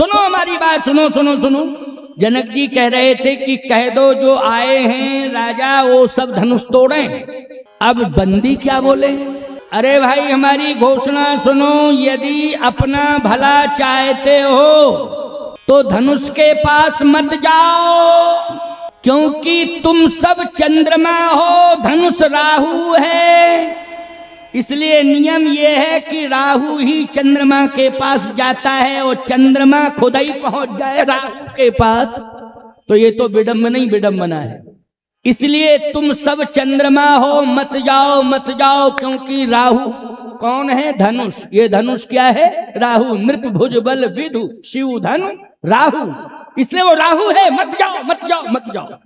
सुनो हमारी बात, सुनो सुनो सुनो। जनक जी कह रहे थे कि कह दो जो आए हैं राजा वो सब धनुष तोड़े। अब बंदी क्या बोले? अरे भाई हमारी घोषणा सुनो, यदि अपना भला चाहते हो तो धनुष के पास मत जाओ, क्योंकि तुम सब चंद्रमा हो, धनुष राहु है। इसलिए नियम यह है कि राहु ही चंद्रमा के पास जाता है और चंद्रमा खुद ही पहुंच जाए राहु के पास, तो ये तो विडंबना ही विडंबना है। इसलिए तुम सब चंद्रमा हो, मत जाओ मत जाओ, क्योंकि राहु कौन है? धनुष। ये धनुष क्या है? राहु। नृप भुज बल विधु शिव धनु राहु, इसलिए वो राहु है। मत जाओ मत जाओ मत जाओ।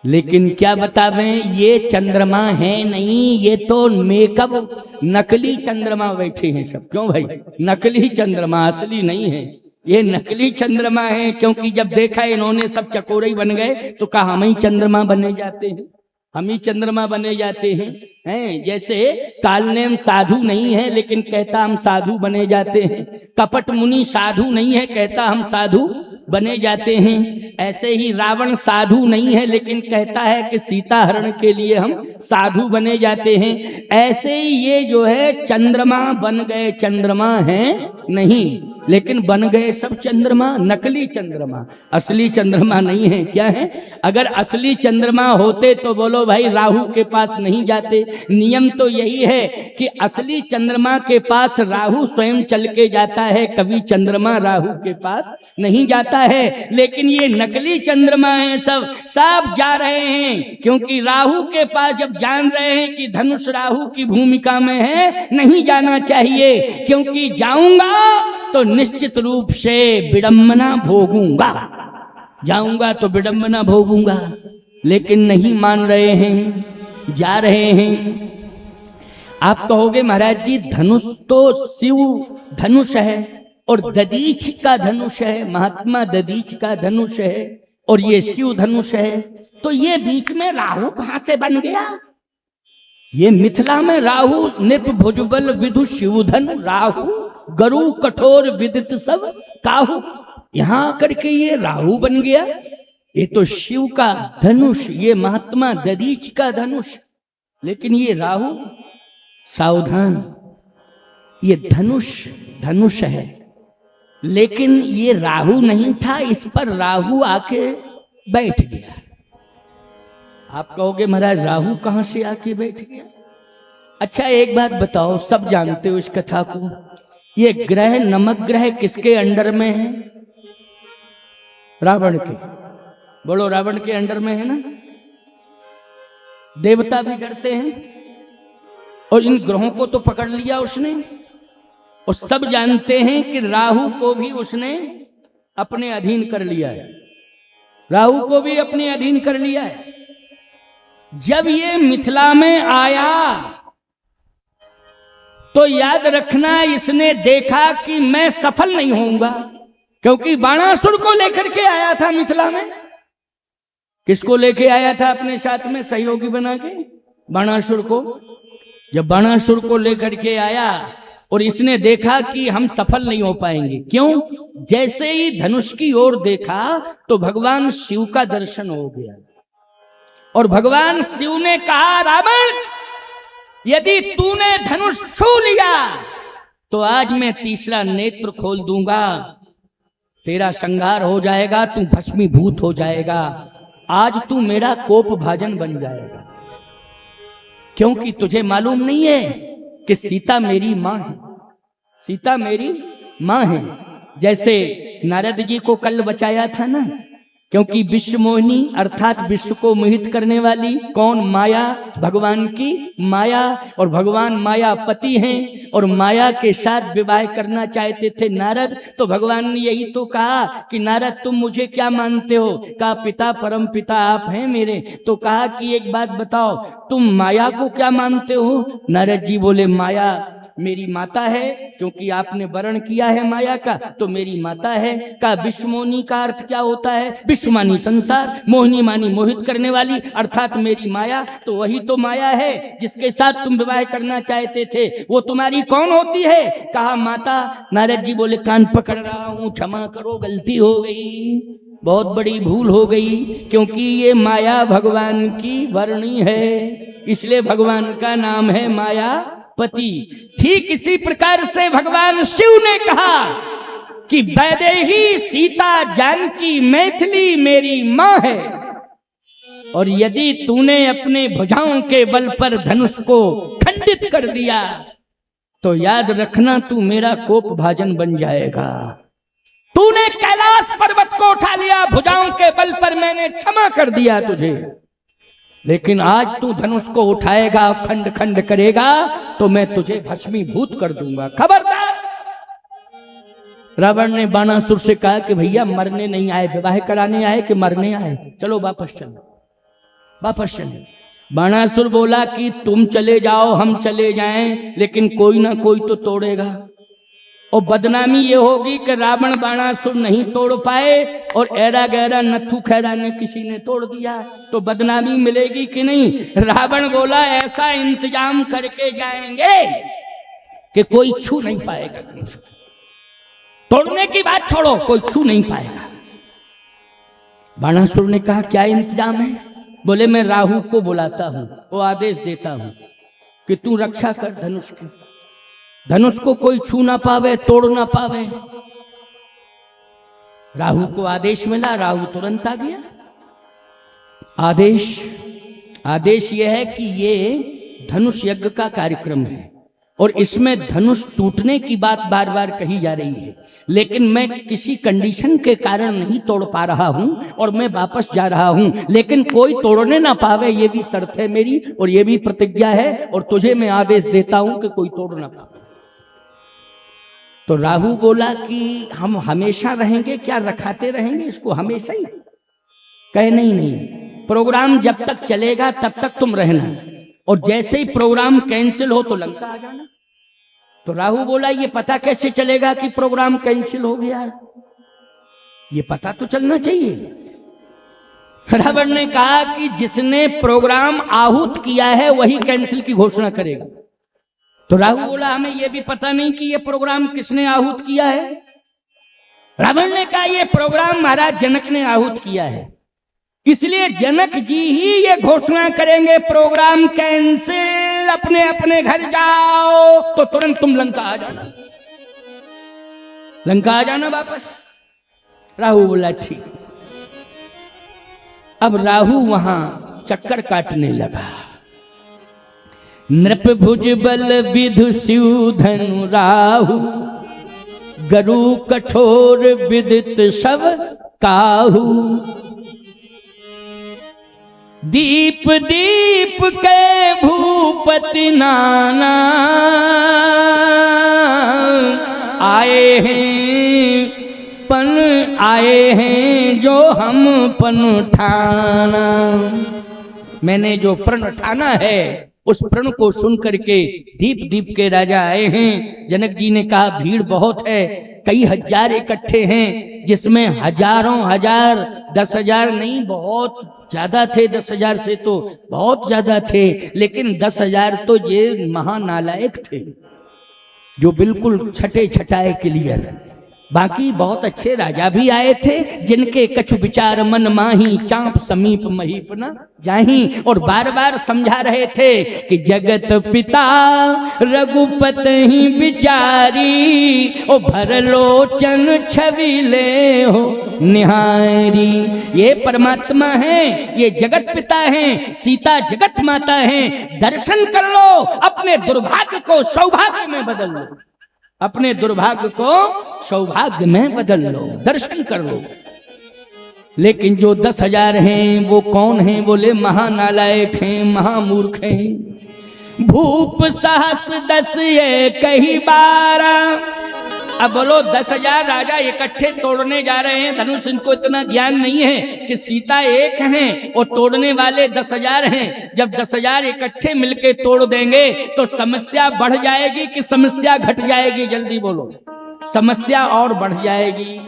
लेकिन क्या बतावें, ये चंद्रमा है नहीं, ये तो मेकअप नकली चंद्रमा बैठे हैं सब। क्यों भाई? नकली चंद्रमा, असली नहीं है, ये नकली चंद्रमा है। क्योंकि जब देखा इन्होंने सब चकोरे ही बन गए तो कहा हम ही चंद्रमा बने जाते हैं, हम ही चंद्रमा बने जाते हैं। जैसे कालनेम साधु नहीं है लेकिन कहता हम साधु बने जाते हैं, कपट मुनि साधु नहीं है कहता हम साधु बने जाते हैं। ऐसे ही रावण साधु नहीं है लेकिन कहता है कि सीता हरण के लिए हम साधु बने जाते हैं। ऐसे ही ये जो है चंद्रमा बन गए, चंद्रमा है नहीं, लेकिन बन गए सब चंद्रमा, नकली चंद्रमा, असली चंद्रमा नहीं है। क्या है? अगर असली चंद्रमा होते तो बोलो भाई राहु के पास नहीं जाते। नियम तो यही है कि असली चंद्रमा के पास राहु स्वयं चल के जाता है, कभी चंद्रमा राहु के पास नहीं जाता है। लेकिन ये नकली चंद्रमा है, सब सब जा रहे हैं, क्योंकि राहु के पास जब जान रहे हैं कि धनुष राहु की भूमिका में है, नहीं जाना चाहिए, क्योंकि जाऊंगा तो निश्चित रूप से विडंबना भोगूंगा, जाऊंगा तो विडंबना भोगूंगा। लेकिन नहीं मान रहे हैं, जा रहे हैं। आप कहोगे महाराज जी धनुष तो शिव धनुष है और दधीच का धनुष है, महात्मा दधीच का धनुष है और ये शिव धनुष है, तो ये बीच में राहु कहां से बन गया? ये मिथिला में राहु निप भुजबल विधु शिवधन राहु गरु कठोर विदित सब काहू, यहां आकर के ये राहु बन गया। ये तो शिव का धनुष, ये महात्मा दधीच का धनुष, लेकिन ये राहु, सावधान, ये धनुष धनुष है लेकिन ये राहु नहीं था, इस पर राहु आके बैठ गया। आप कहोगे महाराज राहु कहां से आके बैठ गया? अच्छा एक बात बताओ, सब जानते हो इस कथा को, ये ग्रह नमक ग्रह किसके अंडर में है? रावण के। बोलो रावण के अंडर में है ना। देवता भी डरते हैं और इन ग्रहों को तो पकड़ लिया उसने, और सब जानते हैं कि राहु को भी उसने अपने अधीन कर लिया है, राहु को भी अपने अधीन कर लिया है। जब ये मिथिला में आया तो याद रखना इसने देखा कि मैं सफल नहीं होऊंगा, क्योंकि बाणासुर को लेकर के आया था मिथिला में। किसको लेके आया था अपने साथ में सहयोगी बना के? बाणासुर को। जब बाणासुर को लेकर के आया और इसने देखा कि हम सफल नहीं हो पाएंगे, क्यों? जैसे ही धनुष की ओर देखा तो भगवान शिव का दर्शन हो गया और भगवान शिव ने कहा रावण यदि तूने धनुष छू लिया तो आज मैं तीसरा नेत्र खोल दूंगा, तेरा संहार हो जाएगा, तू भस्मीभूत हो जाएगा, आज तू मेरा कोप भाजन बन जाएगा। क्योंकि तुझे मालूम नहीं है कि सीता मेरी मां है, सीता मेरी मां है। जैसे नारद जी को कल बचाया था ना, क्योंकि विश्व मोहिनी अर्थात विश्व को मोहित करने वाली कौन? माया, भगवान की माया, और भगवान माया पति हैं और माया के साथ विवाह करना चाहते थे नारद। तो भगवान ने यही तो कहा कि नारद तुम मुझे क्या मानते हो? कहा पिता परम पिता आप हैं मेरे। तो कहा कि एक बात बताओ तुम माया को क्या मानते हो? नारद जी बोले माया मेरी माता है, क्योंकि आपने वर्ण किया है माया का, तो मेरी माता है। का विश्वमोनी का अर्थ क्या होता है? विश्व मानी संसार, मोहिनी मानी मोहित करने वाली, अर्थात मेरी माया। तो वही तो माया है जिसके साथ तुम विवाह करना चाहते थे, वो तुम्हारी कौन होती है? कहा माता। नारद जी बोले कान पकड़ रहा हूं, क्षमा करो, गलती हो गई, बहुत बड़ी भूल हो गई, क्योंकि ये माया भगवान की वर्णी है, इसलिए भगवान का नाम है मायापति। ठीक इसी प्रकार से भगवान शिव ने कहा कि वैदेही सीता जानकी मैथिली मेरी मां है, और यदि तूने अपने भुजाओं के बल पर धनुष को खंडित कर दिया तो याद रखना तू मेरा कोप भाजन बन जाएगा। तूने कैलाश पर्वत को उठा लिया, भुजाओं के बल पर मैंने क्षमा कर दिया तुझे, लेकिन आज तू धनुष को उठाएगा, खंड खंड करेगा, तो मैं तुझे भस्मीभूत कर दूंगा, खबरदार। रावण ने बाणासुर से कहा कि भैया मरने नहीं आए, विवाह कराने आए कि मरने आए, चलो वापस चलो, वापस चले। बाणासुर बोला कि तुम चले जाओ, हम चले जाएं, लेकिन कोई ना कोई तो तोड़ेगा, और बदनामी ये होगी कि रावण बाणासुर नहीं तोड़ पाए और ऐरा गैरा नथु खैरा ने किसी ने तोड़ दिया, तो बदनामी मिलेगी कि नहीं? रावण बोला ऐसा इंतजाम करके जाएंगे कि कोई छू नहीं पाएगा, तोड़ने की बात छोड़ो, कोई छू नहीं पाएगा। बाणासुर ने कहा क्या इंतजाम है? बोले मैं राहु को बुलाता हूं, वो आदेश देता हूं कि तू रक्षा कर धनुष की, धनुष को कोई छू ना पावे, तोड़ ना पावे। राहु को आदेश मिला, राहु तुरंत आ गया। आदेश यह है कि ये धनुष यज्ञ का कार्यक्रम है और इसमें धनुष टूटने की बात बार बार कही जा रही है, लेकिन मैं किसी कंडीशन के कारण नहीं तोड़ पा रहा हूं और मैं वापस जा रहा हूं, लेकिन कोई तोड़ने ना पावे ये भी शर्त है मेरी, और ये भी प्रतिज्ञा है, और तुझे मैं आदेश देता हूं कि कोई तोड़ ना पावे। तो राहु बोला कि हम हमेशा रहेंगे क्या, रखाते रहेंगे इसको हमेशा ही? कहे नहीं, प्रोग्राम जब तक चलेगा तब तक तुम रहना, और जैसे ही प्रोग्राम कैंसिल हो तो लंका आ जाना। तो राहु बोला ये पता कैसे चलेगा कि प्रोग्राम कैंसिल हो गया है? ये पता तो चलना चाहिए। रावण ने कहा कि जिसने प्रोग्राम आहूत किया है वही कैंसिल की घोषणा करेगा। तो राहु बोला हमें यह भी पता नहीं कि यह प्रोग्राम किसने आहूत किया है। रावण ने कहा यह प्रोग्राम महाराज जनक ने आहूत किया है, इसलिए जनक जी ही ये घोषणा करेंगे प्रोग्राम कैंसिल, अपने अपने घर जाओ, तो तुरंत तुम लंका आ जाना, लंका आ जाना वापस। राहु बोला ठीक। अब राहु वहां चक्कर काटने लगा। नृप भुज बल विधु शिव धनु राहु, गरु कठोर विदित शव काहू। दीप दीप के भूपति नाना, आए हैं पन आए हैं जो हम पन ठाना। मैंने जो प्रण ठाना है उस प्रण को सुन करके दीप दीप के राजा आए हैं। जनक जी ने कहा भीड़ बहुत है, कई हजार इकट्ठे हैं, जिसमें हजारों हजार, 10,000 नहीं बहुत ज्यादा थे, 10,000 से तो बहुत ज्यादा थे, लेकिन 10,000 तो ये महानालायक थे जो बिल्कुल छटे छटाए क्लियर। बाकी बहुत अच्छे राजा भी आए थे जिनके कछु विचार मन माही, चांप समीप महीप न जाही, और बार बार समझा रहे थे कि जगत पिता रघुपति विचारी, ओ भरलोचन छवि ले हो निहारी। ये परमात्मा है, ये जगत पिता है, सीता जगत माता है। दर्शन कर लो, अपने दुर्भाग्य को सौभाग्य में बदल लो, अपने दुर्भाग्य को सौभाग्य में बदल लो, दर्शन कर लो। लेकिन जो 10,000 हैं वो कौन हैं? बोले महानालायक हैं, महामूर्ख हैं। भूप सहस 10 ये कही 12, अब बोलो 10,000 राजा इकट्ठे तोड़ने जा रहे हैं धनुष। इनको इतना ज्ञान नहीं है कि सीता एक हैं और तोड़ने वाले 10,000 हैं। जब 10,000 इकट्ठे मिलके तोड़ देंगे तो समस्या बढ़ जाएगी कि समस्या घट जाएगी? जल्दी बोलो। समस्या और बढ़ जाएगी,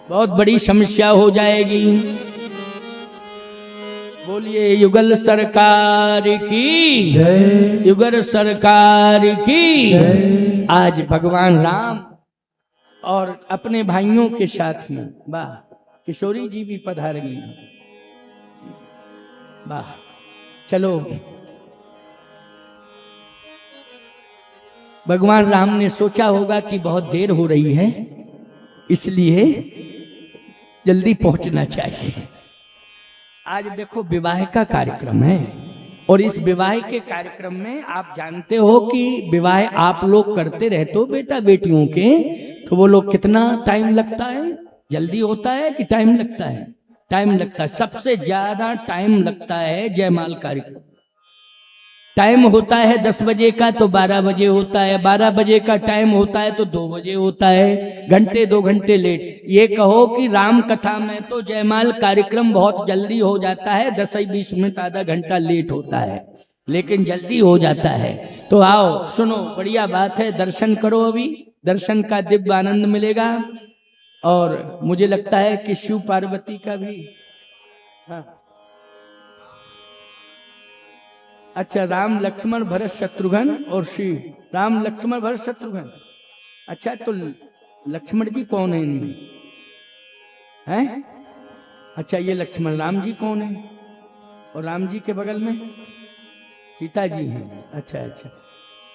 बहुत बड़ी समस्या हो जाएगी। बोलिए युगल सरकार की जय, युगल सरकार की जय। आज भगवान राम और अपने भाइयों के साथ में, वाह, किशोरी जी भी पधारेंगी, वाह। चलो, भगवान राम ने सोचा होगा कि बहुत देर हो रही है, इसलिए जल्दी पहुंचना चाहिए। आज देखो विवाह का कार्यक्रम है और इस विवाह के कार्यक्रम में आप जानते हो कि विवाह आप लोग करते रहते हो बेटा बेटियों के, तो वो लोग कितना टाइम लगता है? जल्दी होता है कि टाइम लगता है? टाइम लगता है। सबसे ज्यादा टाइम लगता है जयमाल कार्यक्रम। टाइम होता है 10 बजे का तो 12 बजे होता है, 12 बजे का टाइम होता है तो 2 बजे होता है, घंटे 2 घंटे लेट। ये कहो कि राम कथा में तो जयमाल कार्यक्रम बहुत जल्दी हो जाता है, 10-20 मिनट आधा घंटा लेट होता है, लेकिन जल्दी हो जाता है। तो आओ सुनो, बढ़िया बात है, दर्शन करो। अभी दर्शन का दिव्य आनंद मिलेगा और मुझे लगता है कि शिव पार्वती का भी, हाँ, अच्छा, राम लक्ष्मण भरत शत्रुघ्न और श्री राम लक्ष्मण भरत शत्रुघ्न। अच्छा, तो लक्ष्मण जी कौन है इनमें? हैं? अच्छा, ये लक्ष्मण। राम जी कौन है? और राम जी के बगल में सीता जी हैं। अच्छा अच्छा,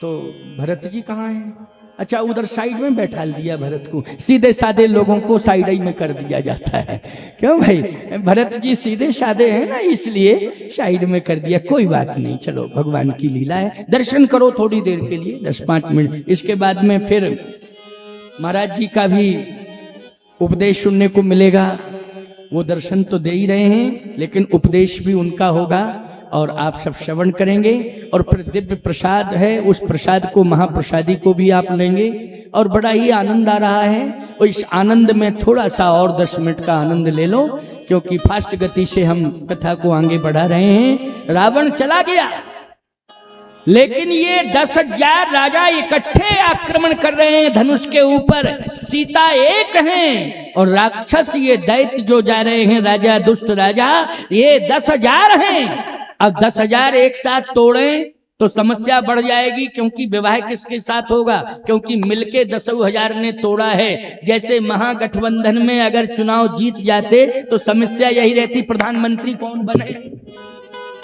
तो भरत जी कहाँ हैं? अच्छा, उधर साइड में बैठा दिया भरत को। सीधे साधे लोगों को साइड ही में कर दिया जाता है। क्यों भाई? भरत जी सीधे साधे हैं ना, इसलिए साइड में कर दिया। कोई बात नहीं, चलो, भगवान की लीला है। दर्शन करो थोड़ी देर के लिए, 10-5 मिनट। इसके बाद में फिर महाराज जी का भी उपदेश सुनने को मिलेगा। वो दर्शन तो दे ही रहे हैं, लेकिन उपदेश भी उनका होगा और आप सब श्रवण करेंगे। और फिर दिव्य प्रसाद है, उस प्रसाद को, महाप्रसादी को भी आप लेंगे और बड़ा ही आनंद आ रहा है। और इस आनंद में थोड़ा सा और 10 मिनट का आनंद ले लो, क्योंकि फास्ट गति से हम कथा को आगे बढ़ा रहे हैं। रावण चला गया, लेकिन ये 10,000 राजा इकट्ठे आक्रमण कर रहे हैं धनुष के ऊपर। सीता एक हैं और राक्षस ये दैत्य जो जा रहे हैं, राजा, दुष्ट राजा, ये 10,000 हैं। अब 10,000 एक साथ तोड़ें तो समस्या बढ़ जाएगी, क्योंकि विवाह किसके साथ होगा? क्योंकि मिलके 10,000 ने तोड़ा है। जैसे महागठबंधन में अगर चुनाव जीत जाते तो समस्या यही रहती, प्रधानमंत्री कौन बने?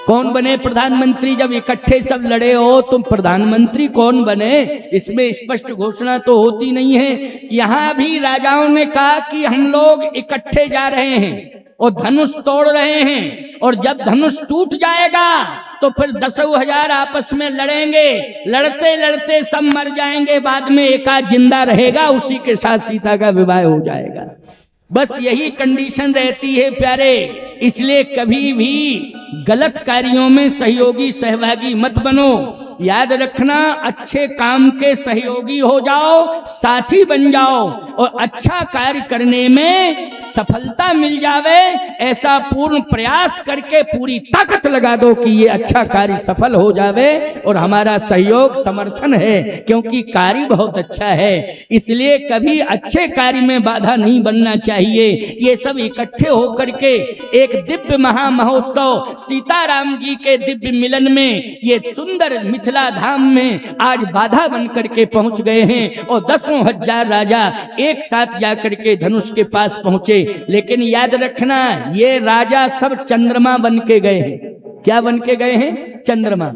कौन बने प्रधानमंत्री? जब इकट्ठे सब लड़े हो तुम, प्रधानमंत्री कौन बने? इसमें स्पष्ट घोषणा तो होती नहीं है। यहाँ भी राजाओं ने कहा कि हम लोग इकट्ठे जा रहे हैं और धनुष तोड़ रहे हैं, और जब धनुष टूट जाएगा तो फिर 10,000 आपस में लड़ेंगे, लड़ते लड़ते सब मर जाएंगे, बाद में एक आध जिंदा रहेगा, उसी के साथ सीता का विवाह हो जाएगा। बस यही कंडीशन रहती है प्यारे। इसलिए कभी भी गलत कार्यों में सहयोगी सहभागी मत बनो। याद रखना, अच्छे काम के सहयोगी हो जाओ, साथी बन जाओ, और अच्छा कार्य करने में सफलता मिल जावे, ऐसा पूर्ण प्रयास करके पूरी ताकत लगा दो कि ये अच्छा कार्य सफल हो जावे, और हमारा सहयोग समर्थन है, क्योंकि कार्य बहुत अच्छा है। इसलिए कभी अच्छे कार्य में बाधा नहीं बनना चाहिए। ये सब इकट्ठे होकर के एक दिव्य महामहोत्सव, सीताराम जी के दिव्य मिलन में, ये सुंदर मिथिला धाम में आज बाधा बन करके पहुंच गए हैं, और 10,000 राजा एक साथ जाकर के धनुष के पास पहुंचे। लेकिन याद रखना, ये राजा सब चंद्रमा बन के गए हैं। क्या बन के गए हैं? चंद्रमा।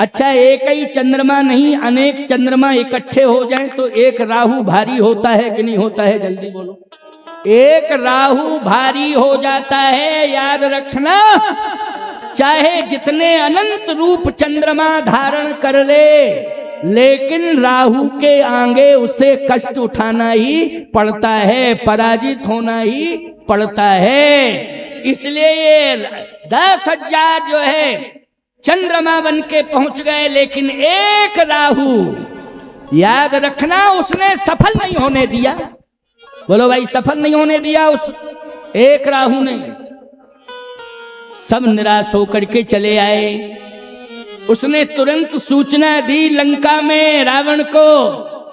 अच्छा, एक ही चंद्रमा नहीं, अनेक चंद्रमा इकट्ठे हो जाएं तो एक राहु भारी होता है कि नहीं होता है? जल्दी बोलो। एक राहु भारी हो जाता है, याद रखना। चाहे जितने अनंत रूप चंद्रमा धारण कर ले, लेकिन राहु के आगे उसे कष्ट उठाना ही पड़ता है, पराजित होना ही पड़ता है। इसलिए ये 10,000 जो है चंद्रमा बन के पहुंच गए, लेकिन एक राहु, याद रखना, उसने सफल नहीं होने दिया। बोलो भाई, सफल नहीं होने दिया उस एक राहु ने। सब निराश होकर के चले आए। उसने तुरंत सूचना दी लंका में रावण को,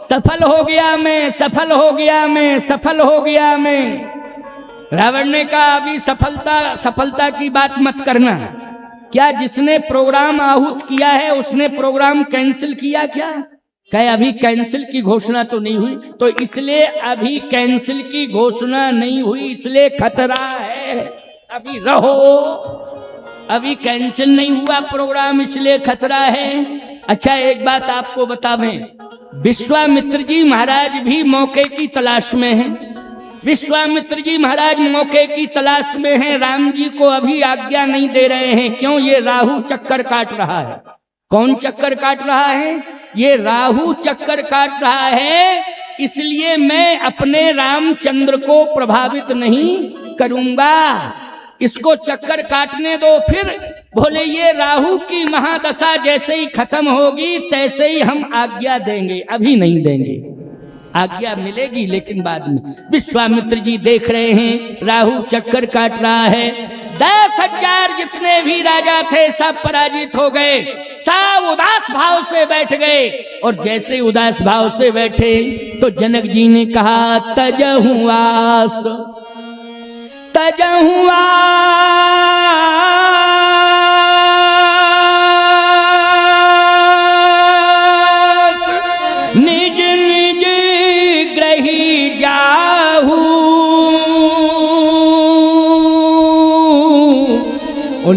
सफल हो गया मैं, सफल हो गया मैं, सफल हो गया मैं। रावण ने कहा अभी सफलता की बात मत करना। क्या जिसने प्रोग्राम आहूत किया है उसने प्रोग्राम कैंसिल किया क्या? कहे अभी कैंसिल की घोषणा तो नहीं हुई, तो इसलिए अभी कैंसिल की घोषणा नहीं हुई, इसलिए खतरा है, अभी रहो, अभी कैंसिल नहीं हुआ प्रोग्राम इसलिए खतरा है। अच्छा एक बात आपको बतावें, विश्वामित्र जी महाराज भी मौके की तलाश में हैं। विश्वामित्र जी महाराज मौके की तलाश में हैं, राम जी को अभी आज्ञा नहीं दे रहे हैं। क्यों? ये राहु चक्कर काट रहा है। कौन चक्कर काट रहा है? ये राहु चक्कर काट रहा है, इसलिए मैं अपने रामचंद्र को प्रभावित नहीं करूंगा, इसको चक्कर काटने दो। फिर बोले ये राहु की महादशा जैसे ही खत्म होगी तैसे ही हम आज्ञा देंगे, अभी नहीं देंगे। आज्ञा मिलेगी लेकिन बाद में। विश्वामित्र जी देख रहे हैं राहु चक्कर काट रहा है। 10,000 जितने भी राजा थे सब पराजित हो गए, सब उदास भाव से बैठ गए। और जैसे उदास भाव से बैठे तो जनक जी ने कहा तजहु आस, तजहु निज निज ग्रही जाहू,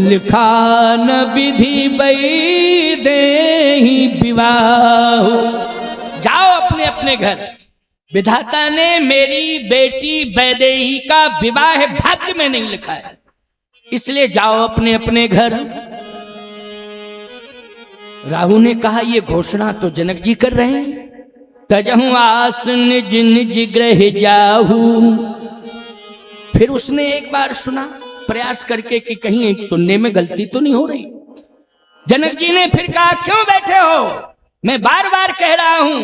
लिखान विधि बई देहि विवाह। जाओ अपने अपने घर, विधाता ने मेरी बेटी वैदेही का विवाह भाग्य में नहीं लिखा है, इसलिए जाओ अपने अपने घर। राहु ने कहा ये घोषणा तो जनक जी कर रहे हैं, तजहु आस निज निज ग्रह जाहू। फिर उसने एक बार सुना प्रयास करके कि कहीं एक सुनने में गलती तो नहीं हो रही। जनक जी ने फिर कहा क्यों बैठे हो, मैं बार बार कह रहा हूं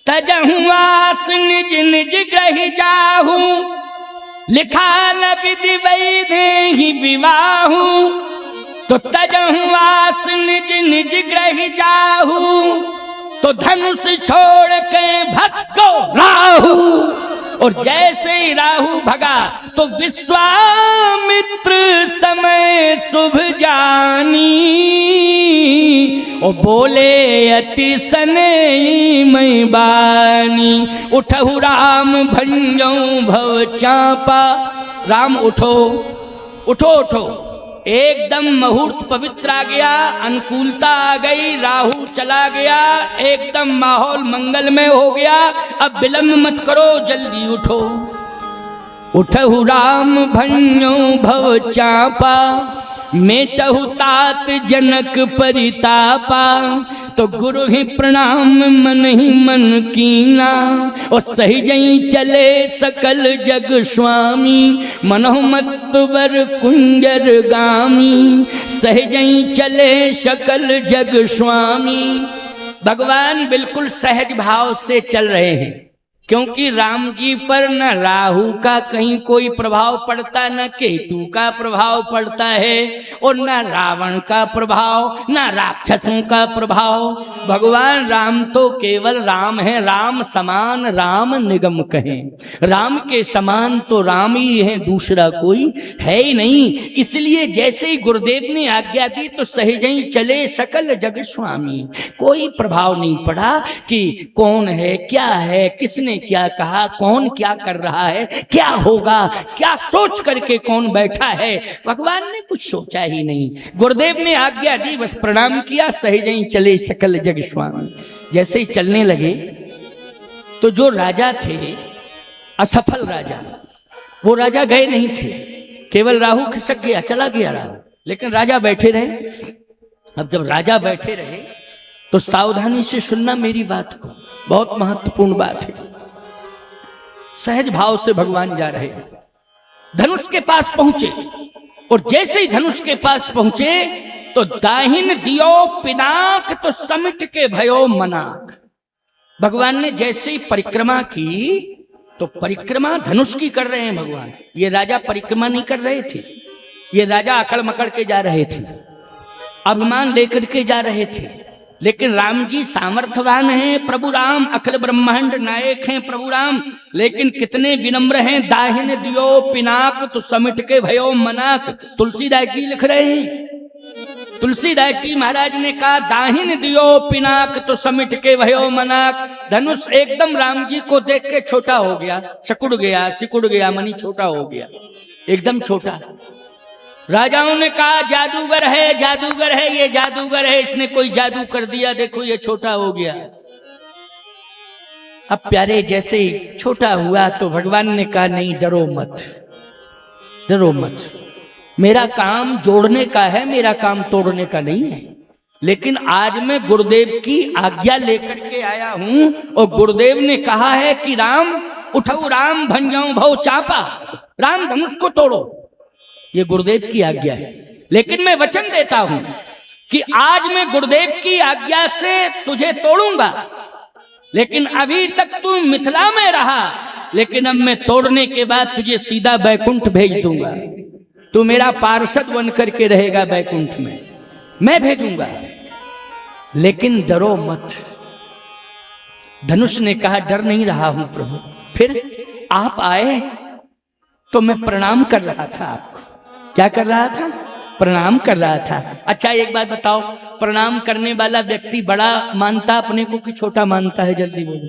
तजहु आस निज निज ग्रह जाहू, लिखा न विधि वैदेहि विवाहू। तो तजहु आस निज निज ग्रह जाहू, तो धनुष छोड़ के भगो राहु। और जैसे ही राहु भगा तो विश्वामित्र समय शुभ जानी, और बोले अति सने मैं बानी। उठहु राम भंजौ भव चापा। राम उठो उठो उठो, एकदम मुहूर्त पवित्र आ गया, अनुकूलता आ गई, राहु चला गया, एकदम माहौल मंगलमय हो गया। अब विलंब मत करो, जल्दी उठो। उठहु राम भंजौ भव चापा, मेटहु तात जनक परितापा। तो गुरु ही प्रणाम मन ही मन कीना, और सहजई चले सकल जग स्वामी। मनहु मत वर कुंजर गामी, सहजई चले सकल जग स्वामी। भगवान बिल्कुल सहज भाव से चल रहे हैं, क्योंकि राम जी पर न राहु का कहीं कोई प्रभाव पड़ता, न केतु का प्रभाव पड़ता है, और न रावण का प्रभाव, न राक्षसों का प्रभाव। भगवान राम तो केवल राम है, राम समान राम निगम कहें। राम के समान तो राम ही है, दूसरा कोई है ही नहीं। इसलिए जैसे ही गुरुदेव ने आज्ञा दी तो सहजई चले सकल जग स्वामी। कोई प्रभाव नहीं पड़ा कि कौन है, क्या है, किसने क्या कहा, कौन क्या कर रहा है, क्या होगा, क्या सोच करके कौन बैठा है। भगवान ने कुछ सोचा ही नहीं। गुरुदेव ने आज्ञा दी, बस प्रणाम किया, सहजई चले सकल जग स्वामी। जैसे ही चलने लगे तो जो राजा थे असफल राजा, वो राजा गए नहीं थे, केवल राहु खिसक गया, चला गया राहु, लेकिन राजा बैठे रहे। अब जब राजा बैठे रहे तो सावधानी से सुनना मेरी बात को, बहुत महत्वपूर्ण बात है। सहज भाव से भगवान जा रहे, धनुष के पास पहुंचे, और जैसे ही धनुष के पास पहुंचे तो दाहिन दियो पिनाक, तो समिट के भयो मनाक। भगवान ने जैसे ही परिक्रमा की तो परिक्रमा धनुष की कर रहे हैं भगवान। ये राजा परिक्रमा नहीं कर रहे थे, ये राजा अकड़ मकड़ के जा रहे थे, अभिमान लेकर के जा रहे थे। लेकिन राम जी सामर्थ्यवान हैं, प्रभु राम अखिल ब्रह्मांड नायक हैं प्रभु राम, लेकिन कितने विनम्र हैं। दाहिन दियो पिनाक तो समिट के भयो मनाक, तुलसीदास जी लिख रहे हैं। तुलसीदास जी महाराज ने कहा दाहिन दियो पिनाक तो समिट के भयो मनाक। धनुष एकदम राम जी को देख के छोटा हो गया, सिकुड़ गया मनी छोटा हो गया, एकदम छोटा। राजाओं ने कहा जादूगर है ये जादूगर है, इसने कोई जादू कर दिया, देखो ये छोटा हो गया। अब प्यारे जैसे ही छोटा हुआ तो भगवान ने कहा नहीं डरो मत, मेरा काम जोड़ने का है, मेरा काम तोड़ने का नहीं है। लेकिन आज मैं गुरुदेव की आज्ञा लेकर के आया हूं और गुरुदेव ने कहा है कि राम उठो राम भंजाऊं भव चापा, राम धनुष को तोड़ो, ये गुरुदेव की आज्ञा है। लेकिन मैं वचन देता हूं कि आज मैं गुरुदेव की आज्ञा से तुझे तोड़ूंगा, लेकिन अभी तक तू मिथिला में रहा, लेकिन अब मैं तोड़ने के बाद तुझे सीधा बैकुंठ भेज दूंगा, तू मेरा पार्षद बन करके रहेगा बैकुंठ में, मैं भेजूंगा, लेकिन डरो मत। धनुष ने कहा डर नहीं रहा हूं प्रभु। फिर आप आए तो मैं प्रणाम कर रहा था आपको। क्या कर रहा था? प्रणाम कर रहा था। अच्छा एक बात बताओ, प्रणाम करने वाला व्यक्ति बड़ा मानता अपने को कि छोटा मानता है? जल्दी बोलो,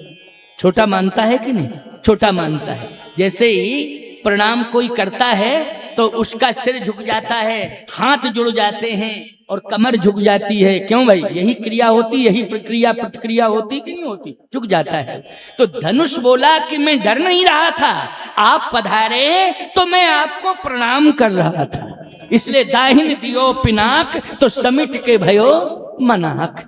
छोटा मानता है कि नहीं? छोटा मानता है। जैसे ही प्रणाम कोई करता है तो उसका सिर झुक जाता है, हाथ जुड़ जाते हैं और कमर झुक जाती है। क्यों भाई? यही क्रिया होती, यही प्रक्रिया प्रतिक्रिया होती कि नहीं होती? झुक जाता है। तो धनुष बोला कि मैं डर नहीं रहा था, आप पधारे तो मैं आपको प्रणाम कर रहा था, इसलिए दाहिन दियो पिनाक तो समिट के भयो मनाक।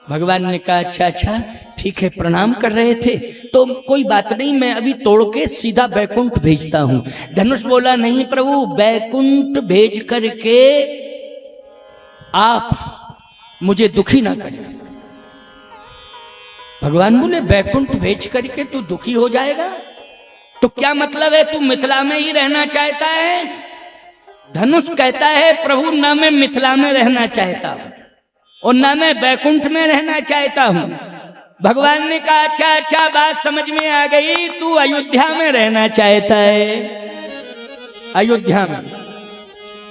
भगवान ने कहा अच्छा ठीक है, प्रणाम कर रहे थे तो कोई बात नहीं, मैं अभी तोड़ के सीधा बैकुंठ भेजता हूं। धनुष बोला नहीं प्रभु, बैकुंठ भेज करके आप मुझे दुखी ना करें। भगवान बोले बैकुंठ भेज करके तू दुखी हो जाएगा? तो क्या मतलब है, तू मिथिला में ही रहना चाहता है? धनुष कहता है प्रभु ना मैं मिथिला में रहना चाहता हूं और ना मैं बैकुंठ में रहना चाहता हूं। भगवान ने कहा अच्छा बात समझ में आ गई, तू अयोध्या में रहना चाहता है, अयोध्या में,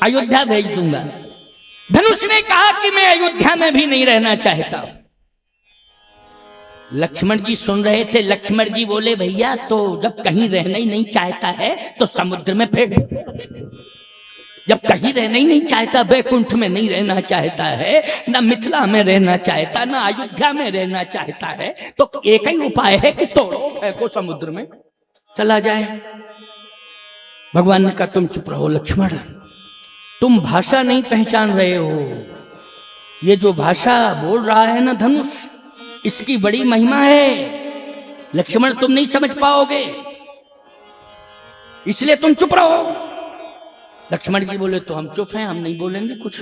अयोध्या भेज दूंगा। धनुष ने कहा कि मैं अयोध्या में भी नहीं रहना चाहता। लक्ष्मण जी सुन रहे थे। लक्ष्मण जी बोले भैया तो जब कहीं रहना ही नहीं चाहता है तो समुद्र में फेंक, जब कहीं रहना ही नहीं चाहता, बैकुंठ में नहीं रहना चाहता है, ना मिथिला में रहना चाहता, ना अयोध्या में रहना चाहता है, तो एक ही उपाय है कि तोड़ो फेंको समुद्र में चला जाए। भगवान ने कहा तुम चुप रहो लक्ष्मण, तुम भाषा नहीं पहचान रहे हो। ये जो भाषा बोल रहा है ना धनुष, इसकी बड़ी महिमा है। लक्ष्मण तुम नहीं समझ पाओगे, इसलिए तुम चुप रहो। लक्ष्मण जी बोले तो हम चुप हैं, हम नहीं बोलेंगे कुछ।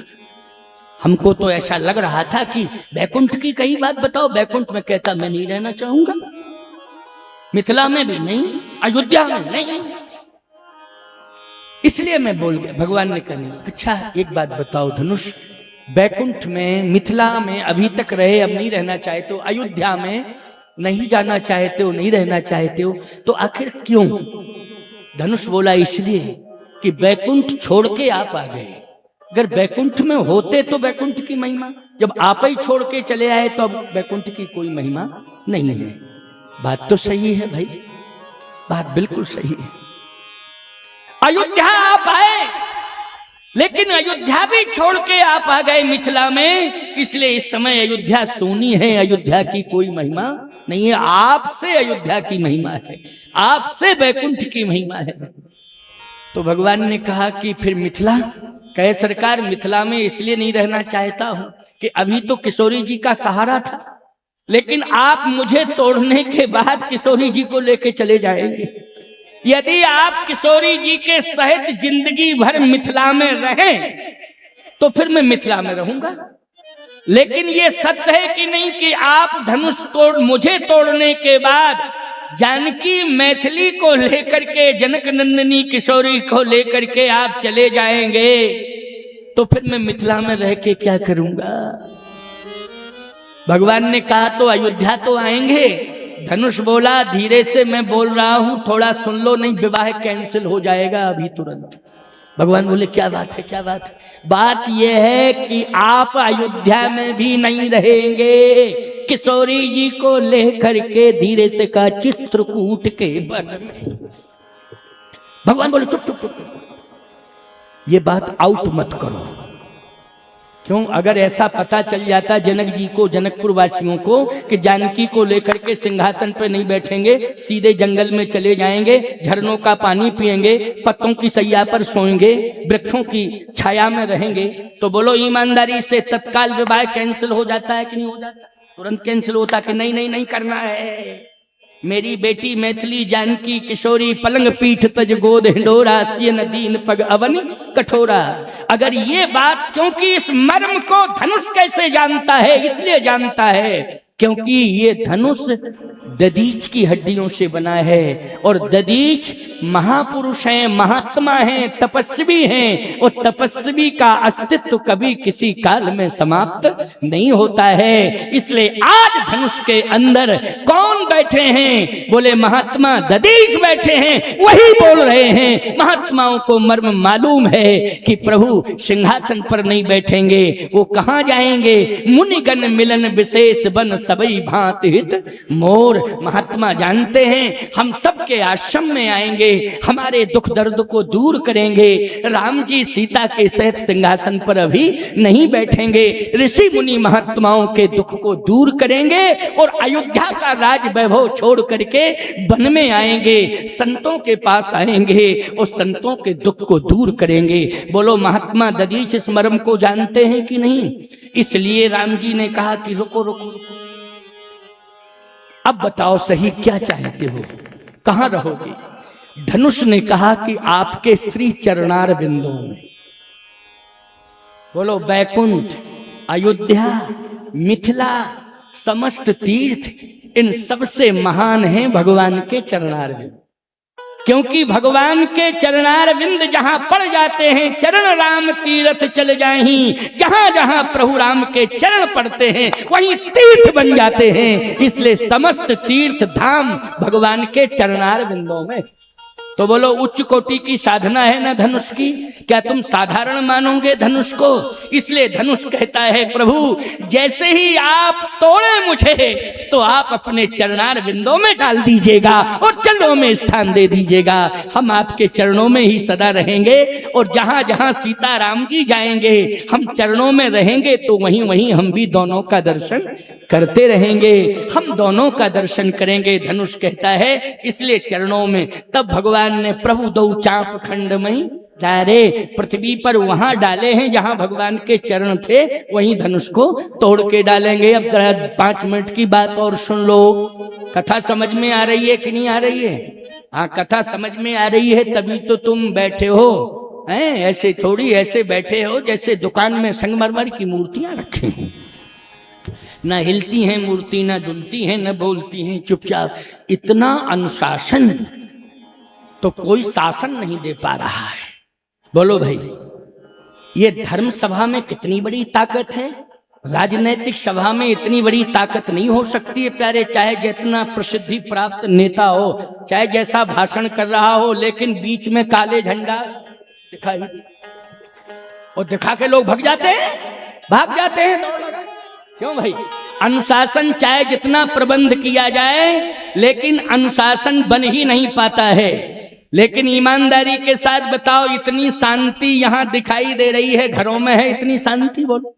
हमको तो ऐसा लग रहा था कि बैकुंठ की कई बात बताओ। बैकुंठ में कहता मैं नहीं रहना चाहूंगा, मिथिला में भी नहीं, अयोध्या में नहीं, इसलिए मैं बोल गया। भगवान ने कहा अच्छा एक बात बताओ धनुष, बैकुंठ में मिथिला में अभी तक रहे, अब नहीं रहना चाहते हो, अयोध्या में नहीं जाना चाहते हो, नहीं रहना चाहते हो, तो आखिर क्यों? धनुष बोला इसलिए कि बैकुंठ छोड़ के आप आ गए। अगर बैकुंठ में होते तो बैकुंठ की महिमा, जब आप ही छोड़ के चले आए तो अब बैकुंठ की कोई महिमा नहीं है। बात तो सही है भाई, बात बिल्कुल सही है। अयोध्या आप आए, लेकिन अयोध्या भी छोड़ के आप आ गए मिथिला में, इसलिए इस समय अयोध्या सोनी है, अयोध्या की कोई महिमा नहीं है। आपसे अयोध्या की महिमा है, आपसे बैकुंठ की महिमा है। तो भगवान ने कहा कि फिर मिथिला? कहे सरकार मिथिला में इसलिए नहीं रहना चाहता हूं कि अभी तो किशोरी जी का सहारा था, लेकिन आप मुझे तोड़ने के बाद किशोरी जी को लेके चले जाएंगे। यदि आप किशोरी जी के सहित जिंदगी भर मिथिला में रहें तो फिर मैं मिथिला में रहूंगा, लेकिन ये सत्य है कि नहीं कि आप धनुष मुझे तोड़ने के बाद जानकी मैथिली को लेकर के, जनक नंदिनी किशोरी को लेकर के आप चले जाएंगे, तो फिर मैं मिथिला में रह के क्या करूंगा? भगवान ने कहा तो अयोध्या तो आएंगे। धनुष बोला धीरे से मैं बोल रहा हूं, थोड़ा सुन लो, नहीं विवाह कैंसिल हो जाएगा अभी तुरंत। भगवान बोले क्या बात है, क्या बात है? बात यह है कि आप अयोध्या में भी नहीं रहेंगे। किशोरी जी को लेकर के धीरे से कहा चित्रकूट के वन में। भगवान बोले चुप चुप चुप, ये बात आउट मत करो। क्यों? अगर ऐसा पता चल जाता जनक जी को, जनकपुर वासियों को, कि जानकी को लेकर के सिंहासन पर नहीं बैठेंगे, सीधे जंगल में चले जाएंगे, झरनों का पानी पिएंगे, पत्तों की सैया पर सोएंगे, वृक्षों की छाया में रहेंगे, तो बोलो ईमानदारी से तत्काल विवाह कैंसिल हो जाता है कि नहीं हो जाता? तुरंत कैंसिल होता कि नहीं नहीं नहीं करना है। मेरी बेटी मैथिली जानकी किशोरी पलंग पीठ तज गोद हिंडोरा, सियन दीन पग अवन कठोरा। अगर ये बात, क्योंकि इस मर्म को धनुष कैसे जानता है? इसलिए जानता है क्योंकि ये धनुष दधीच की हड्डियों से बना है, और दधीच महापुरुष हैं, महात्मा हैं, तपस्वी हैं, और तपस्वी का अस्तित्व कभी किसी काल में समाप्त नहीं होता है। इसलिए आज धनुष के अंदर कौन बैठे हैं? बोले महात्मा दधीच बैठे हैं, वही बोल रहे हैं। महात्माओं को मर्म मालूम है कि प्रभु सिंहासन पर नहीं बैठेंगे, वो कहां जाएंगे? मुनिगण मिलन विशेष बन सबई भांति हित मोर। महात्मा जानते हैं हम सबके आश्रम में आएंगे, हमारे दुख दर्द को दूर करेंगे। राम जी सीता के सहित सिंहासन पर अभी नहीं बैठेंगे, ऋषि मुनि महात्माओं के दुख को दूर करेंगे और अयोध्या का राज वैभव छोड़ करके वन में आएंगे, संतों के पास आएंगे और संतों के दुख को दूर करेंगे। बोलो महात्मा दधीच इस मर्म को जानते हैं कि नहीं? इसलिए राम जी ने कहा कि रुको रुको रुको, अब बताओ सही क्या चाहते हो, कहां रहोगे? धनुष ने कहा कि आपके श्री चरणार बिंदुओं में। बोलो बैकुंठ, अयोध्या, मिथिला, समस्त तीर्थ, इन सबसे महान हैं भगवान के चरणार बिंदु। क्योंकि भगवान के चरणार बिंद जहां पड़ जाते हैं, चरण राम तीर्थ चल जाहीं। जहां जहां प्रभु राम के चरण पड़ते हैं वहीं तीर्थ बन जाते हैं। इसलिए समस्त तीर्थ धाम भगवान के चरणार बिंदों में। तो बोलो उच्च कोटि की साधना है ना धनुष की? क्या तुम साधारण मानोगे धनुष को? इसलिए धनुष कहता है प्रभु जैसे ही आप तोड़े मुझे तो आप अपने चरणार बिंदों में डाल दीजिएगा और चरणों में स्थान दे दीजिएगा। हम आपके चरणों में ही सदा रहेंगे और जहां जहां सीता राम जी जाएंगे हम चरणों में रहेंगे, तो वहीं वहीं हम भी दोनों का दर्शन करते रहेंगे, हम दोनों का दर्शन करेंगे। धनुष कहता है इसलिए चरणों में। तब भगवान ने प्रभु दो चाप खंड में डाले, पृथ्वी पर वहां डाले हैं जहां भगवान के चरण थे, वहीं धनुष को तोड़ के डालेंगे। अब जरा 5 मिनट की बात और सुन लो। कथा समझ में आ रही है कि नहीं आ रही है? हाँ, कथा समझ में आ रही है तभी तो तुम बैठे हो हैं। ऐसे थोड़ी ऐसे बैठे हो जैसे दुकान में संगमरमर की मूर्तियां रखी हैं, न हिलती हैं मूर्ति, न डुलती हैं, न बोलती हैं, चुपचाप। इतना अनुशासन तो कोई शासन नहीं दे पा रहा है। बोलो भाई, ये धर्म सभा में कितनी बड़ी ताकत है, राजनैतिक सभा में इतनी बड़ी ताकत नहीं हो सकती है प्यारे। चाहे जितना प्रसिद्धि प्राप्त नेता हो, चाहे जैसा भाषण कर रहा हो, लेकिन बीच में काले झंडा दिखाई और दिखा के लोग भाग जाते हैं, भाग जाते हैं। क्यों भाई? अनुशासन चाहे जितना प्रबंध किया जाए लेकिन अनुशासन बन ही नहीं पाता है। लेकिन ईमानदारी के साथ बताओ, इतनी शांति यहां दिखाई दे रही है, घरों में है इतनी शांति? बोलो,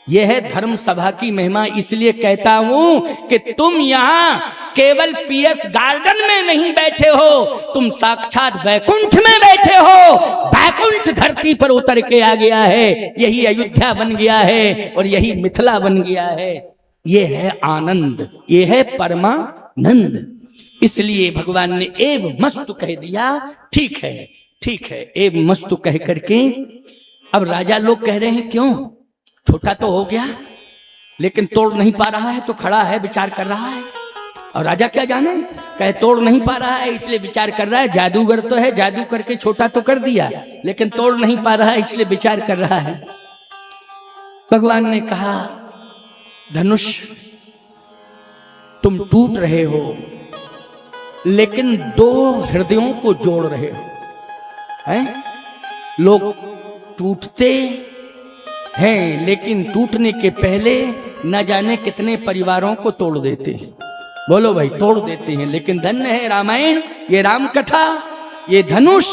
यह है धर्म सभा की महिमा। इसलिए कहता हूं कि तुम यहां केवल पीएस गार्डन में नहीं बैठे हो, तुम साक्षात बैकुंठ में बैठे हो। बैकुंठ धरती पर उतर के आ गया है, यही अयोध्या बन गया है और यही मिथिला बन गया है। यह है आनंद, यह है परमानंद। इसलिए भगवान ने एव मस्तु कह दिया। ठीक है, ठीक है, एव मस्तु कह करके अब राजा लोग कह रहे हैं क्यों? छोटा तो हो गया लेकिन तोड़ नहीं पा रहा है, तो खड़ा है, विचार कर रहा है। और राजा क्या जाने, कहे तोड़ नहीं पा रहा है इसलिए विचार कर रहा है। जादूगर तो है, जादू करके छोटा तो कर दिया, लेकिन तोड़ नहीं पा रहा है इसलिए विचार कर रहा है। भगवान ने कहा, धनुष तुम टूट रहे हो, लेकिन दो हृदयों को जोड़ रहे हो। हैं? लोग टूटते हैं, लेकिन टूटने के पहले न जाने कितने परिवारों को तोड़ देते हैं। बोलो भाई, तोड़ देते हैं। लेकिन धन्य है रामायण, ये राम कथा, ये धनुष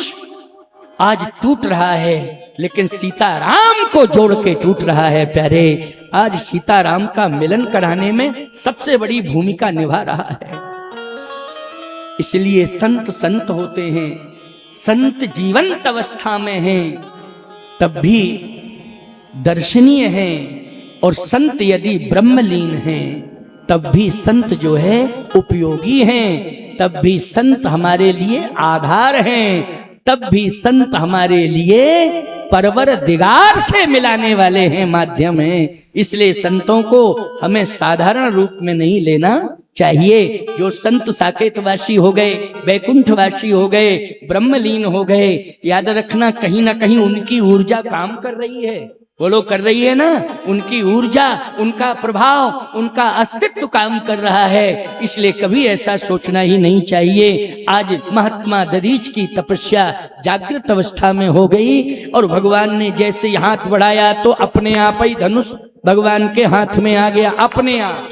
आज टूट रहा है, लेकिन सीता राम को जोड़ के टूट रहा है। प्यारे, आज सीता राम का मिलन कराने में सबसे बड़ी भूमिका निभा रहा है। इसलिए संत संत होते हैं, संत जीवंत अवस्था में हैं तब भी दर्शनीय हैं, और संत यदि ब्रह्मलीन हैं तब भी संत जो है उपयोगी हैं, तब भी संत हमारे लिए आधार हैं, तब भी संत हमारे लिए परवर दिगार से मिलाने वाले हैं, माध्यम हैं। इसलिए संतों को हमें साधारण रूप में नहीं लेना चाहिए। जो संत साकेतवासी हो गए, वैकुंठवासी हो गए, ब्रह्मलीन हो गए, याद रखना कहीं ना कहीं उनकी ऊर्जा काम कर रही है। बोलो, कर रही है ना? उनकी ऊर्जा, उनका प्रभाव, उनका अस्तित्व काम कर रहा है। इसलिए कभी ऐसा सोचना ही नहीं चाहिए। आज महात्मा दधीच की तपस्या जागृत अवस्था में हो गई, और भगवान ने जैसे ही हाथ बढ़ाया तो अपने आप ही धनुष भगवान के हाथ में आ गया, अपने आप।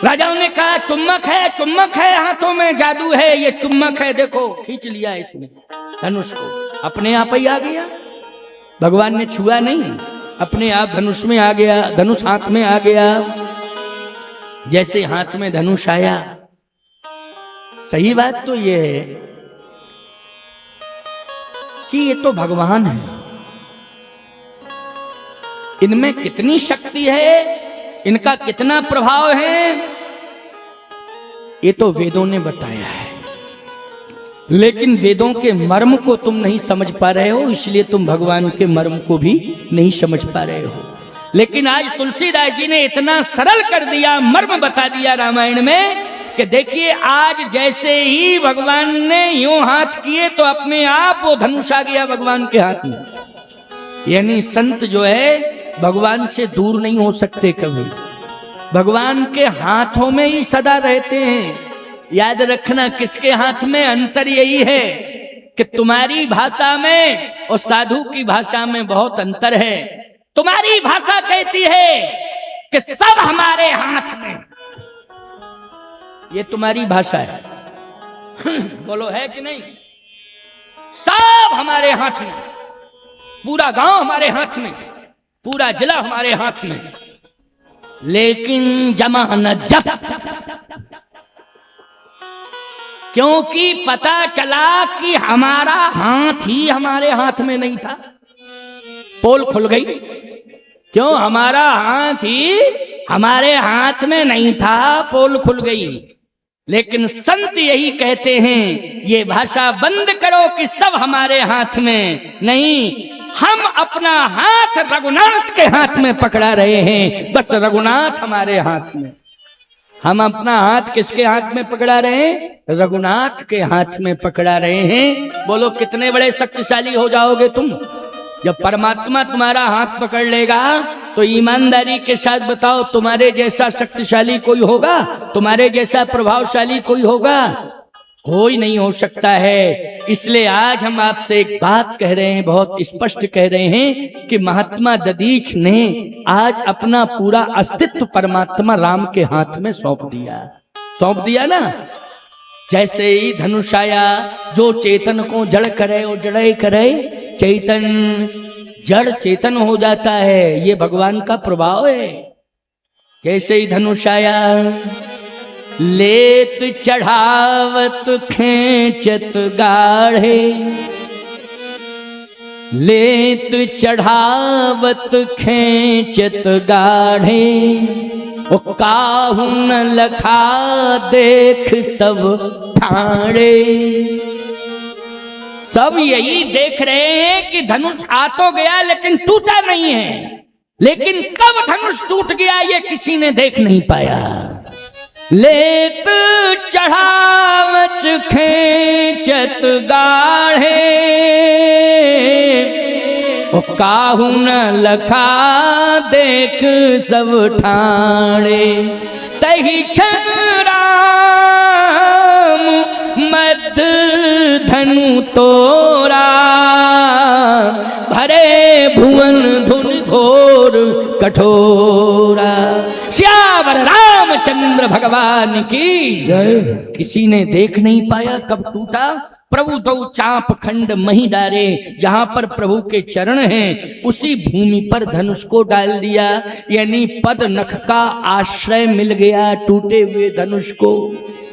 राजाओं ने कहा, चुम्बक है, चुम्बक है, हाथों में जादू है, ये चुम्बक है, देखो। खींच लिया इसने धनुष को, अपने आप ही आ गया। भगवान ने छुआ नहीं, अपने आप धनुष में आ गया, धनुष हाथ में आ गया। जैसे हाथ में धनुष आया, सही बात तो यह है कि ये तो भगवान है, इनमें कितनी शक्ति है, इनका कितना प्रभाव है, ये तो वेदों ने बताया है। लेकिन वेदों के मर्म को तुम नहीं समझ पा रहे हो, इसलिए तुम भगवान के मर्म को भी नहीं समझ पा रहे हो। लेकिन आज तुलसीदास जी ने इतना सरल कर दिया, मर्म बता दिया रामायण में, कि देखिए आज जैसे ही भगवान ने यूं हाथ किए तो अपने आप वो धनुष आ गया भगवान के हाथ में। यानी संत जो है भगवान से दूर नहीं हो सकते कभी, भगवान के हाथों में ही सदा रहते हैं। याद रखना, किसके हाथ में? अंतर यही है कि तुम्हारी भाषा में और साधु की भाषा में बहुत अंतर है। तुम्हारी भाषा कहती है कि सब हमारे हाथ में, ये तुम्हारी भाषा है। बोलो, है कि नहीं? सब हमारे हाथ में, पूरा गांव हमारे हाथ में, पूरा जिला हमारे हाथ में। लेकिन जमानत जब्त, क्योंकि पता चला कि हमारा हाथ ही हमारे हाथ में नहीं था, पोल खुल गई। क्यों? हमारा हाथ ही हमारे हाथ में नहीं था, पोल खुल गई। लेकिन संत यही कहते हैं, ये भाषा बंद करो कि सब हमारे हाथ में नहीं, हम अपना हाथ रघुनाथ के हाथ में पकड़ा रहे हैं, बस रघुनाथ हमारे हाथ में। हम अपना हाथ किसके हाथ में पकड़ा रहे हैं? रघुनाथ के हाथ में पकड़ा रहे हैं। बोलो, कितने बड़े शक्तिशाली हो जाओगे तुम जब परमात्मा तुम्हारा हाथ पकड़ लेगा। तो ईमानदारी के साथ बताओ, तुम्हारे जैसा शक्तिशाली कोई होगा? तुम्हारे जैसा प्रभावशाली कोई होगा? हो ही नहीं हो सकता है। इसलिए आज हम आपसे एक बात कह रहे हैं, बहुत स्पष्ट कह रहे हैं कि महात्मा दधीच ने आज अपना पूरा अस्तित्व परमात्मा राम के हाथ में सौंप दिया ना। जैसे ही धनुष आया, जो चेतन को जड़ करे और जड़े करे, चेतन जड़ चेतन हो जाता है। ये भगवान का प्रभाव है। जैसे ही धनुष आया, लेत चढ़ावत खेचत गाढ़े, लेत चढ़ावत खेचत गाढ़े, ओ काहू न लखा देख सब ठाणे। सब यही देख रहे हैं कि धनुष आ तो गया लेकिन टूटा नहीं है, लेकिन कब धनुष टूट गया ये किसी ने देख नहीं पाया। लेत चढ़ावच खेचत गाढ़े, ओ काहू न लखा देख सब ठाणे, तही क्षण राम मद धनु तोरा, भरे भुवन धुन घोर कठोरा। श्यावर रामचंद्र भगवान की जय। किसी ने देख नहीं पाया कब टूटा। प्रभु दो चाप खंड मही डारे, जहां पर प्रभु के चरण हैं उसी भूमि पर धनुष को डाल दिया, यानी पद नख का आश्रय मिल गया टूटे हुए धनुष को।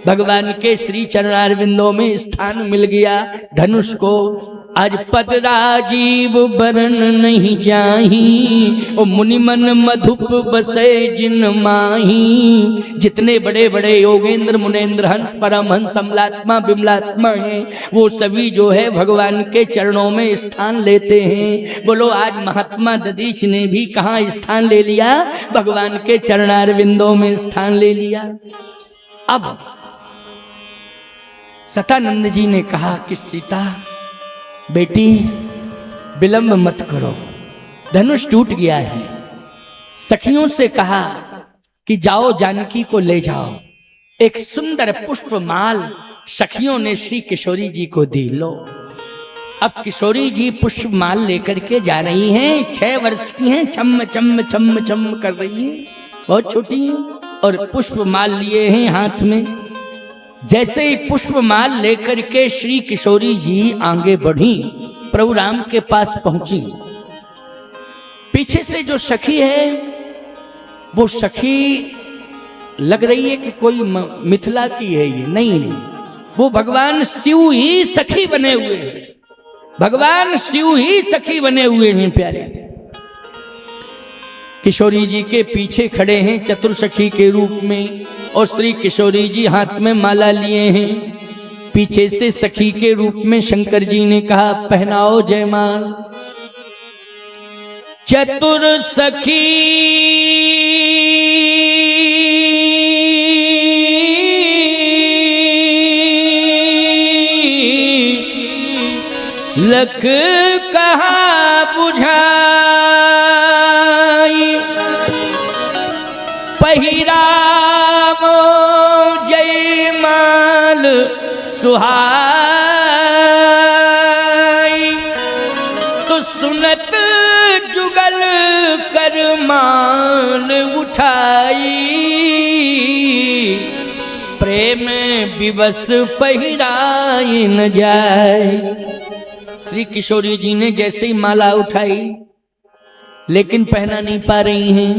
भगवान के श्री चरणारविंदों में स्थान मिल गया धनुष को। आज पद राजीव बरन नहीं जाही, ओ मुनि मन मधुप बसे जिन माही। जितने बड़े बड़े योगेंद्र मुनेन्द्र हंस परमहंस अमलात्मा बिमलात्मा हैं वो सभी जो है भगवान के चरणों में स्थान लेते हैं। बोलो आज महात्मा दधीच ने भी कहाँ स्थान ले लिया, भगवान के चरणारविंदों में स्थान ले लिया। अब सतानंद जी ने कहा कि सीता बेटी विलंब मत करो, धनुष टूट गया है। सखियों से कहा कि जाओ जानकी को ले जाओ। एक सुंदर पुष्पमाल सखियों ने श्री किशोरी जी को दी। लो अब किशोरी जी पुष्पमाल लेकर के जा रही हैं, 6 वर्ष की हैं, छम छम छम छम कर रही हैं, बहुत छोटी हैं और पुष्पमाल लिए हैं हाथ में। जैसे ही पुष्पमाल लेकर के श्री किशोरी जी आगे बढ़ी, प्रभु राम के पास पहुंची। पीछे से जो सखी है वो सखी लग रही है कि कोई मिथिला की है, ये नहीं, वो भगवान शिव ही सखी बने हुए हैं, भगवान शिव ही सखी बने हुए हैं प्यारे। किशोरी जी के पीछे खड़े हैं चतुर्सखी के रूप में, और श्री किशोरी जी हाथ में माला लिए हैं। पीछे से सखी के रूप में शंकर जी ने कहा पहनाओ जयमाल। चतुर्सखी लख कहा बुझाई, पहिरावो जयमाल सुहाई। तो सुनत जुगल कर मान उठाई, प्रेम विवश पहिराई न जाए। श्री किशोरी जी ने जैसे ही माला उठाई लेकिन पहना नहीं पा रही हैं।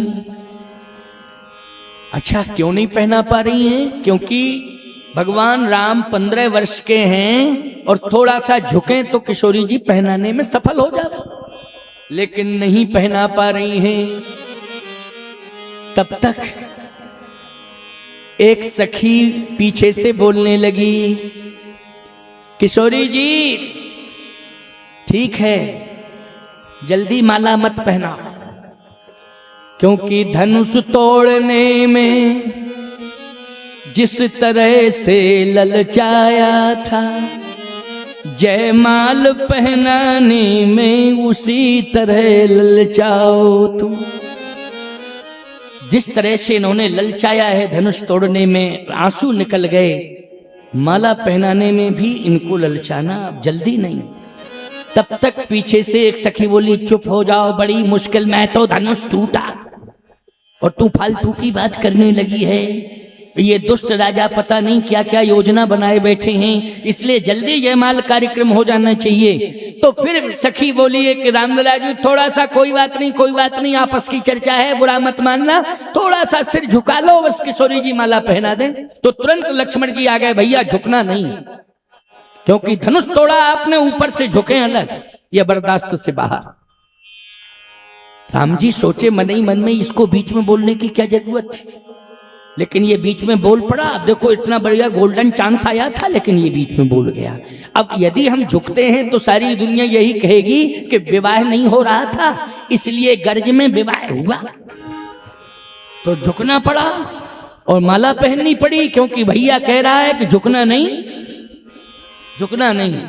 अच्छा क्यों नहीं पहना पा रही हैं? क्योंकि भगवान राम 15 वर्ष के हैं और थोड़ा सा झुके तो किशोरी जी पहनाने में सफल हो जाए, लेकिन नहीं पहना पा रही हैं। तब तक एक सखी पीछे से बोलने लगी, किशोरी जी ठीक है जल्दी माला मत पहना, क्योंकि धनुष तोड़ने में जिस तरह से ललचाया था, जयमाल पहनाने में उसी तरह ललचाओ तुम। जिस तरह से इन्होंने ललचाया है धनुष तोड़ने में, आंसू निकल गए, माला पहनाने में भी इनको ललचाना अब जल्दी नहीं। तब तक पीछे से एक सखी बोली चुप हो जाओ, बड़ी मुश्किल में तो धनुष टूटा और तू फालतू की बात करने लगी है। ये दुष्ट राजा पता नहीं क्या क्या योजना बनाए बैठे हैं, इसलिए जल्दी जयमाल कार्यक्रम हो जाना चाहिए। तो फिर सखी बोली है कि रामलला थोड़ा सा कोई बात नहीं, आपस की चर्चा है, बुरा मत मानना, थोड़ा सा सिर झुका लो बस, किशोरी जी माला पहना दे। तो तुरंत लक्ष्मण जी आ गए, भैया झुकना नहीं, क्योंकि धनुष तोड़ा आपने, ऊपर से झुके अलग, ये बर्दाश्त से बाहर। राम जी सोचे मन ही मन में इसको बीच में बोलने की क्या जरूरत थी, लेकिन ये बीच में बोल पड़ा। अब देखो इतना बढ़िया गोल्डन चांस आया था, लेकिन ये बीच में बोल गया। अब यदि हम झुकते हैं तो सारी दुनिया यही कहेगी कि विवाह नहीं हो रहा था, इसलिए गर्ज में विवाह हुआ। तो झुकना पड़ा और माला पहननी पड़ी, क्योंकि भैया कह रहा है कि झुकना नहीं, झुकना नहीं।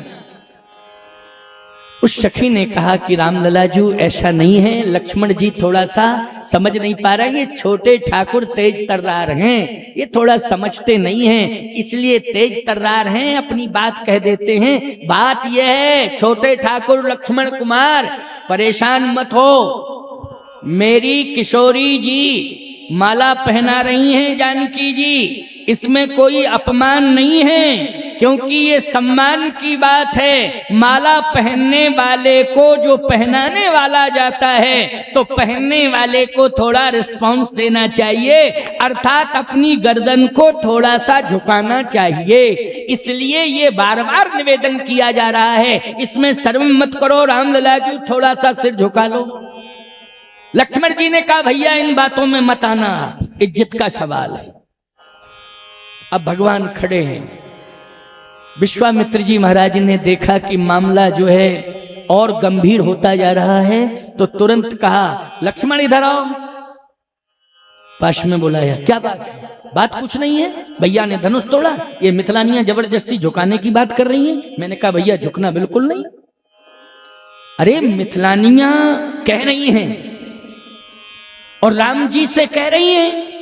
उस सखी ने कहा कि रामलला जी ऐसा नहीं है, लक्ष्मण जी थोड़ा सा समझ नहीं पा रहे, ये छोटे ठाकुर तेज तर्रार हैं, ये थोड़ा समझते नहीं हैं, इसलिए तेज तर्रार हैं, अपनी बात कह देते हैं। बात यह है छोटे ठाकुर लक्ष्मण कुमार, परेशान मत हो, मेरी किशोरी जी माला पहना रही हैं जानकी जी, इसमें कोई अपमान नहीं है, क्योंकि ये सम्मान की बात है। माला पहनने वाले को जो पहनाने वाला जाता है तो पहनने वाले को थोड़ा रिस्पांस देना चाहिए, अर्थात अपनी गर्दन को थोड़ा सा झुकाना चाहिए। इसलिए ये बार बार निवेदन किया जा रहा है, इसमें शर्म मत करो, रामलला जी थोड़ा सा सिर झुका लो। लक्ष्मण जी ने कहा भैया इन बातों में मत आना, इज्जत का सवाल है। अब भगवान खड़े हैं। विश्वामित्र जी महाराज ने देखा कि मामला जो है और गंभीर होता जा रहा है, तो तुरंत कहा लक्ष्मण इधर आओ। पाश में बुलाया, क्या बात है? बात कुछ नहीं है, भैया ने धनुष तोड़ा, ये मिथिलानियां जबरदस्ती झुकाने की बात कर रही हैं। मैंने कहा भैया झुकना बिल्कुल नहीं। अरे मिथिलानियां कह रही हैं और राम जी से कह रही हैं,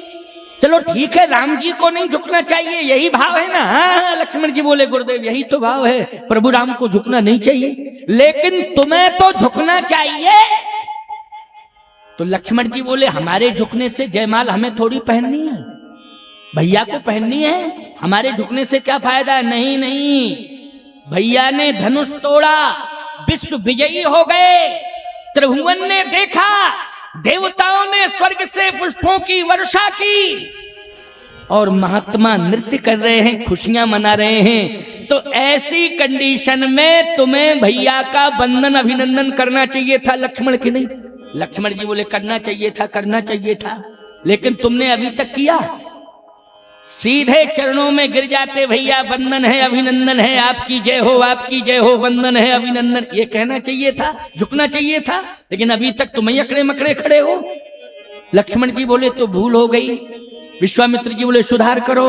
चलो ठीक है राम जी को नहीं झुकना चाहिए, यही भाव है ना? हाँ, लक्ष्मण जी बोले गुरुदेव यही तो भाव है, प्रभु राम को झुकना नहीं चाहिए, लेकिन तुम्हें तो झुकना चाहिए। तो लक्ष्मण जी बोले हमारे झुकने से जयमाल हमें थोड़ी पहननी है, भैया को पहननी है, हमारे झुकने से क्या फायदा? नहीं नहीं, भैया ने धनुष तोड़ा, विश्व विजयी हो गए, त्रिभुवन ने देखा, देवताओं ने स्वर्ग से पुष्पों की वर्षा की और महात्मा नृत्य कर रहे हैं, खुशियां मना रहे हैं। तो ऐसी कंडीशन में तुम्हें भैया का वंदन अभिनंदन करना चाहिए था, लक्ष्मण की नहीं। लक्ष्मण जी बोले करना चाहिए था, करना चाहिए था, लेकिन तुमने अभी तक किया? सीधे चरणों में गिर जाते, भैया वंदन है, अभिनंदन है, आपकी जय हो, आपकी जय हो, वंदन है, अभिनंदन, ये कहना चाहिए था, झुकना चाहिए था, लेकिन अभी तक तुम अकड़े मकड़े खड़े हो। लक्ष्मण जी बोले तो भूल हो गई। विश्वामित्र जी बोले सुधार करो।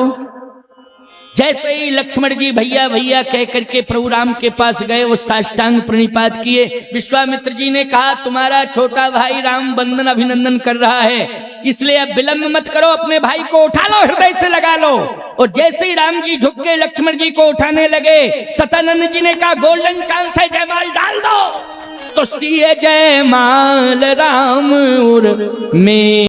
जैसे ही लक्ष्मण जी भैया भैया कह करके प्रभु राम के पास गए, वो साष्टांग प्रणिपात किए। विश्वामित्र जी ने कहा तुम्हारा छोटा भाई राम वंदन अभिनंदन कर रहा है, इसलिए अब विलंब मत करो, अपने भाई को उठा लो, हृदय से लगा लो। और जैसे ही राम जी झुक के लक्ष्मण जी को उठाने लगे, सतानंद जी ने कहा गोल्डन चांस है, जयमाल डाल दो। तो सिए जयमाल राम में